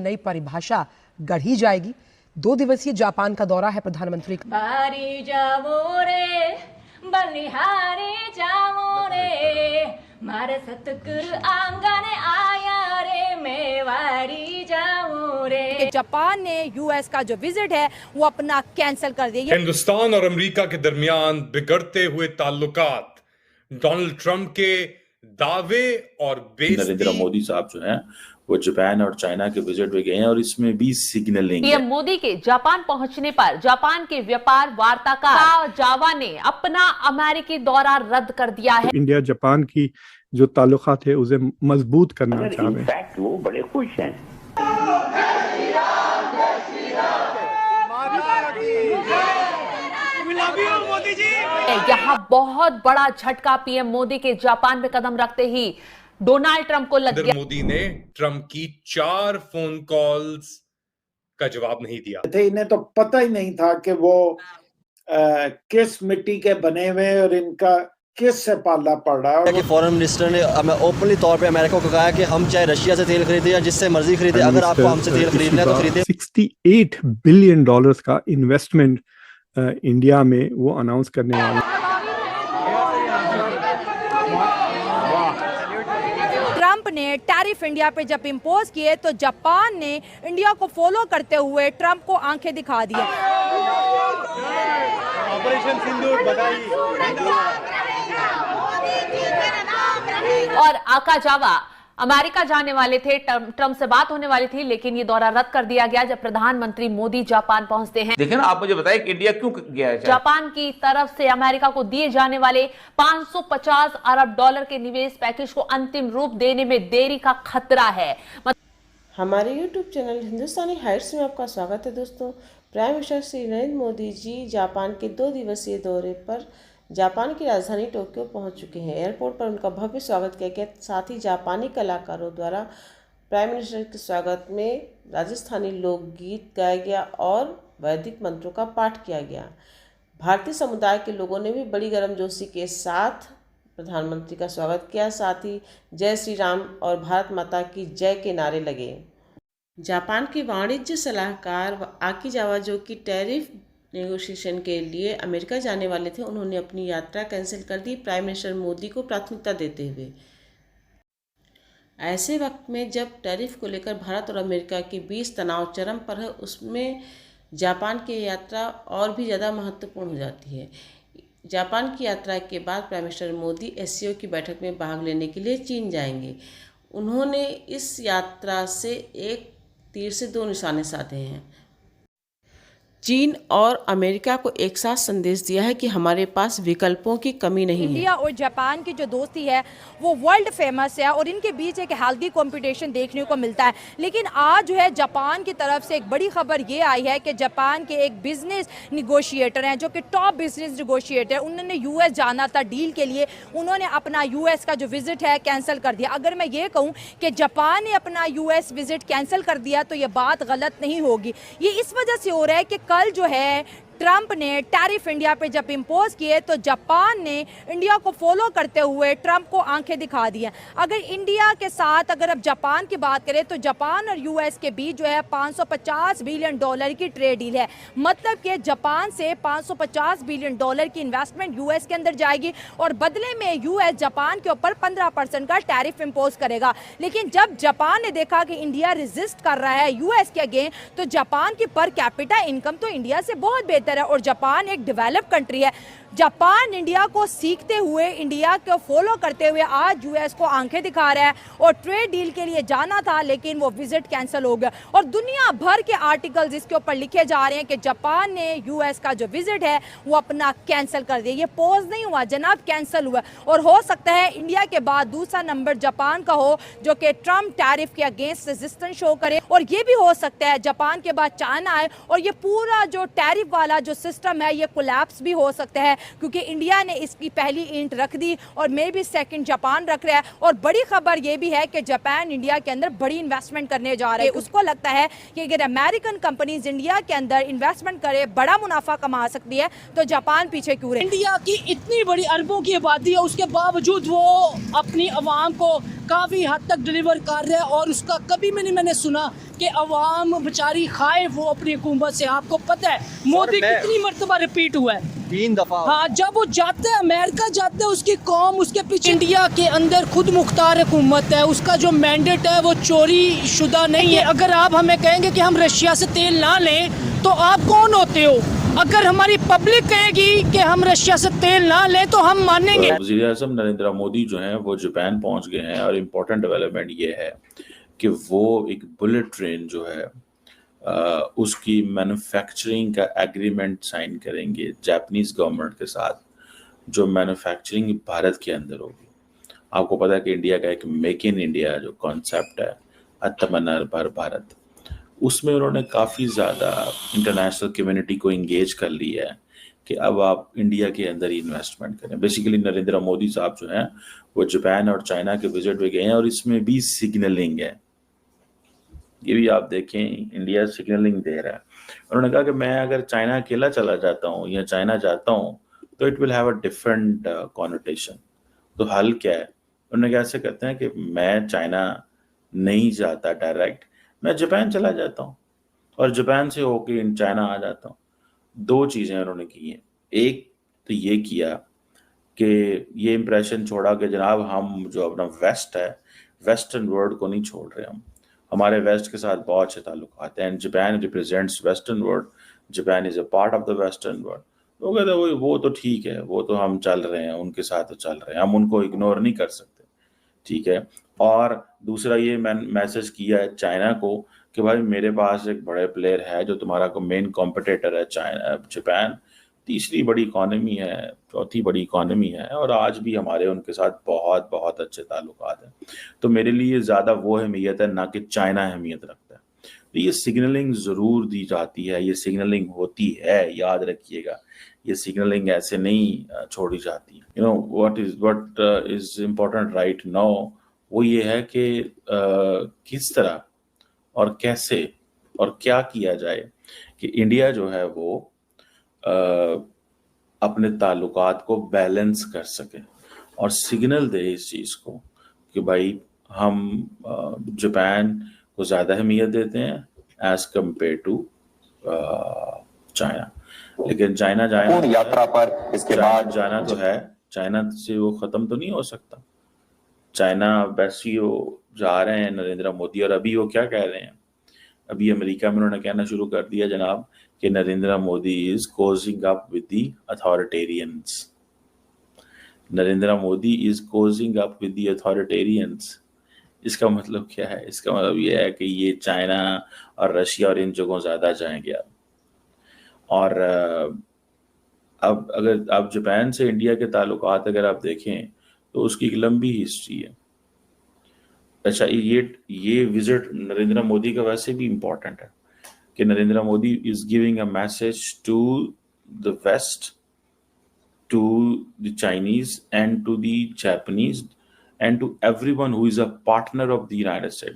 नई परिभाषा गढ़ी जाएगी। 2 दिवसीय जापान का दौरा है प्रधानमंत्री का। बारी जावो रे बलिहारी जावो रे मारे सतगुरु आंगन आया रे मेवारी जावो रे। जापान ने यूएस का जो विजिट है वो अपना कैंसिल कर दिया। हिंदुस्तान और अमेरिका के दरमियान बिगड़ते हुए ताल्लुकात, डोनाल्ड ट्रंप के दावे और नरेंद्र मोदी साहब जो हैं वो जापान और चाइना के विजिट पे गए हैं और इसमें भी सिग्नलिंग। पीएम मोदी के जापान पहुंचने पर जापान के व्यापार वार्ताकार जावा ने अपना अमेरिकी दौरा रद्द कर दिया है। इंडिया जापान की जो ताल्लुकात है उसे मजबूत करना चाह रहे हैं। वो बड़े खुश हैं। यहाँ बहुत बड़ा झटका पीएम मोदी के जापान में कदम रखते ही डोनाल्ड ट्रंप को लग गया। मोदी ने ट्रंप की 4 फोन कॉल्स का जवाब नहीं दिया। इन्हें तो पता ही नहीं था कि वो किस मिट्टी के बने हुए और इनका किस से पाला पड़ रहा है। फॉरेन मिनिस्टर ने ओपनली तौर पे अमेरिका को कहा है कि हम चाहे रशिया से तेल खरीदे या जिससे मर्जी खरीदे, अगर आपको हमसे तेल खरीदना है तो खरीदे। $68 बिलियन का इन्वेस्टमेंट इंडिया में वो अनाउंस करने वाले। ट्रंप ने टैरिफ इंडिया पे जब इम्पोज किए तो जापान ने इंडिया को फॉलो करते हुए ट्रंप को आंखें दिखा दी। ऑपरेशन सिंदूर बधाई। और आका जावा अमेरिका जाने वाले थे, ट्रंप से बात होने वाली थी, लेकिन ये दौरा रद्द कर दिया गया जब प्रधानमंत्री मोदी जापान पहुंचते हैं। देखिए ना, आप मुझे बताइए कि इंडिया क्यों गया है? जापान की तरफ से अमेरिका को दिए जाने वाले $550 अरब के निवेश पैकेज को अंतिम रूप देने में देरी का खतरा है। हमारे YouTube चैनल हिंदुस्तानी हाइट्स में आपका स्वागत है दोस्तों। Prime minister Shri Narendra Modi ji Japan के 2 दिवसीय दौरे पर जापान की राजधानी टोक्यो पहुंच चुके हैं। एयरपोर्ट पर उनका भव्य स्वागत किया गया। साथ ही जापानी कलाकारों द्वारा प्राइम मिनिस्टर के स्वागत में राजस्थानी लोकगीत गाया गया और वैदिक मंत्रों का पाठ किया गया। भारतीय समुदाय के लोगों ने भी बड़ी गर्मजोशी के साथ प्रधानमंत्री का स्वागत किया। साथ ही जय श्री राम और भारत माता की जय के नारे लगे। जापान के वाणिज्य सलाहकार आकीजावा, जो कि टैरिफ नेगोशिएशन के लिए अमेरिका जाने वाले थे, उन्होंने अपनी यात्रा कैंसिल कर दी, प्राइम मिनिस्टर मोदी को प्राथमिकता देते हुए। ऐसे वक्त में जब टैरिफ को लेकर भारत और अमेरिका के बीच तनाव चरम पर है, उसमें जापान की यात्रा और भी ज़्यादा महत्वपूर्ण हो जाती है। जापान की यात्रा के बाद प्राइम मिनिस्टर मोदी एससीओ की बैठक में भाग लेने के लिए चीन जाएंगे। उन्होंने इस यात्रा से एक तीर से 2 निशाने साधे हैं। चीन और अमेरिका को एक साथ संदेश दिया है कि हमारे पास विकल्पों की कमी नहीं है। इंडिया और जापान की जो दोस्ती है वो वर्ल्ड फेमस है और इनके बीच एक हेल्दी कंपटीशन देखने को मिलता है। लेकिन आज जो है जापान की तरफ से एक बड़ी खबर ये आई है कि जापान के एक बिजनेस निगोशिएटर हैं, जो कि टॉप बिजनेस निगोशिएटर, उन्होंने यूएस जाना था डील के लिए, उन्होंने अपना यूएस का जो विजिट है कैंसिल कर दिया। अगर मैं ये कहूँ कि जापान ने अपना यूएस विजिट कैंसिल कर दिया तो ये बात गलत नहीं होगी। ये इस वजह से हो रहा है कि कल जो है ट्रंप ने टैरिफ इंडिया पे जब इम्पोज किए तो जापान ने इंडिया को फॉलो करते हुए ट्रंप को आंखें दिखा दी हैं। अगर इंडिया के साथ अगर अब जापान की बात करें तो जापान और यूएस के बीच जो है $550 बिलियन की ट्रेड डील है। मतलब कि जापान से $550 बिलियन की इन्वेस्टमेंट यूएस के अंदर जाएगी और बदले में यूएस जापान के ऊपर 15% का टैरिफ इम्पोज करेगा। लेकिन जब जापान ने देखा कि इंडिया रेजिस्ट कर रहा है यूएस के अगेंस्ट, तो जापान की पर कैपिटा इनकम तो इंडिया से बहुत बेहतर है और जापान एक डेवलप कंट्री है। जापान इंडिया को सीखते हुए, इंडिया को फॉलो करते हुए आज यूएस को आंखें दिखा रहा है और ट्रेड डील के लिए जाना था लेकिन वो विजिट कैंसिल हो गया। और दुनिया भर के आर्टिकल्स इसके ऊपर लिखे जा रहे हैं कि जापान ने यूएस का जो विजिट है वो अपना कैंसिल कर दिया। ये पॉज नहीं हुआ जनाब, कैंसिल हुआ। और हो सकता है इंडिया के बाद दूसरा नंबर जापान का हो, जो कि ट्रंप टैरिफ के अगेंस्ट रेजिस्टेंस शो करे। और ये भी हो सकता है जापान के बाद चाइना आए और ये पूरा जो टैरिफ वाला जो सिस्टम है ये कोलैप्स भी हो सकता है। क्योंकि इंडिया ने इसकी पहली ईंट रख दी और मे भी सेकंड जापान रख रहा है। और बड़ी खबर ये भी है कि जापान इंडिया के अंदर बड़ी इन्वेस्टमेंट करने जा रहे हैं। उसको लगता है कि अगर अमेरिकन कंपनीज इंडिया के अंदर इन्वेस्टमेंट करे, बड़ा मुनाफा कमा सकती है, तो जापान पीछे क्यों रहे। इंडिया की इतनी बड़ी अरबों की आबादी है, उसके बावजूद वो अपनी अवाम को काफ़ी हद तक डिलीवर कर रहे हैं और उसका कभी मैंने सुना कि अवाम बेचारी खाए वो अपनी हुकूमत से। आपको पता है मोदी कितनी मरतबा रिपीट हुआ है, 3 दफा। हाँ, जब वो जाते हैं अमेरिका जाते हैं, उसकी कौम उसके पीछे। इंडिया के अंदर खुद मुख्तार हुकूमत है, उसका जो मैंडेट है वो चोरी शुदा नहीं है। अगर आप हमें कहेंगे कि हम रशिया से तेल ना लें तो आप कौन होते हो? अगर हमारी पब्लिक कहेगी कि हम रशिया से तेल ना लें तो हम मानेंगे। वज़ीर आज़म नरेंद्र मोदी जो हैं वो जापान पहुंच गए हैं और इम्पोर्टेंट डेवलपमेंट ये है कि वो एक बुलेट ट्रेन जो है उसकी मैन्युफैक्चरिंग का एग्रीमेंट साइन करेंगे जापानीज गवर्नमेंट के साथ, जो मैन्युफैक्चरिंग भारत के अंदर होगी। आपको पता है कि इंडिया का एक मेक इन इंडिया जो कॉन्सेप्ट है, आत्मनिर्भर भारत, उसमें उन्होंने काफ़ी ज़्यादा इंटरनेशनल कम्युनिटी को इंगेज कर लिया है कि अब आप इंडिया के अंदर ही इन्वेस्टमेंट करें। बेसिकली नरेंद्र मोदी साहब जो हैं वो जापान और चाइना के विजिट पे गए हैं और इसमें भी सिग्नलिंग है। ये भी आप देखें, इंडिया सिग्नलिंग दे रहा है। उन्होंने कहा कि मैं अगर चाइना अकेला चला जाता हूँ या चाइना जाता हूँ तो it will have a different connotation. तो हल क्या है? उन्होंने कैसे कहते हैं कि मैं चाइना नहीं जाता डायरेक्ट, मैं जापान चला जाता हूँ और जापान से होके इन चाइना आ जाता हूँ। 2 चीज़ें उन्होंने की हैं। एक तो ये किया कि ये इम्प्रेशन छोड़ा कि जनाब हम जो अपना वेस्ट है, वेस्टर्न वर्ल्ड को नहीं छोड़ रहे, हम हमारे वेस्ट के साथ बहुत अच्छे ताल्लुकात हैं। Japan represents western world, Japan is a part of the western world. तो कहते वो तो ठीक है, वो तो हम चल रहे हैं, उनके साथ तो चल रहे हैं, हम उनको इग्नोर नहीं कर सकते, ठीक है। और दूसरा ये मैसेज किया है चाइना को कि भाई मेरे पास एक बड़े प्लेयर है जो तुम्हारा मेन कॉम्पिटिटर है, चाइना, जापान तीसरी बड़ी इकॉनमी है, चौथी बड़ी इकॉनमी है और आज भी हमारे उनके साथ बहुत बहुत अच्छे ताल्लुकात हैं। तो मेरे लिए ज़्यादा वो अहमियत है ना कि चाइना अहमियत रखता है। तो ये सिग्नलिंग ज़रूर दी जाती है, ये सिग्नलिंग होती है, याद रखिएगा। ये सिग्नलिंग ऐसे नहीं छोड़ी जाती। You know what is important right now वो ये है कि किस तरह और कैसे और क्या किया जाए कि इंडिया जो है वो अपने ताल्लुकात को बैलेंस कर सके और सिग्नल दे इस चीज़ को कि भाई हम जापान को ज़्यादा अहमियत देते हैं एज कम्पेयर टू चाइना। लेकिन चाइना यात्रा पर इसके बाद जाना तो है, चाइना से वो ख़त्म तो नहीं हो सकता। चाइना वैसे ही वो जा रहे हैं नरेंद्र मोदी, और अभी वो क्या कह रहे हैं, अभी अमेरिका में उन्होंने कहना शुरू कर दिया जनाब कि Narendra Modi is cosying up with the authoritarians. Narendra Modi is cosying up with the authoritarians. इसका मतलब क्या है? इसका मतलब ये है कि ये चाइना और रशिया और इन जगहों ज़्यादा जाएंगे अब। और अब अगर आप जापान से इंडिया के ताल्लुकात अगर आप देखें तो उसकी एक लंबी हिस्ट्री है। अच्छा, ये विजिट नरेंद्र मोदी का वैसे भी इम्पोर्टेंट है कि Narendra Modi is giving a message to the west, to the Chinese and to the Japanese and to everyone who is a partner of the United States,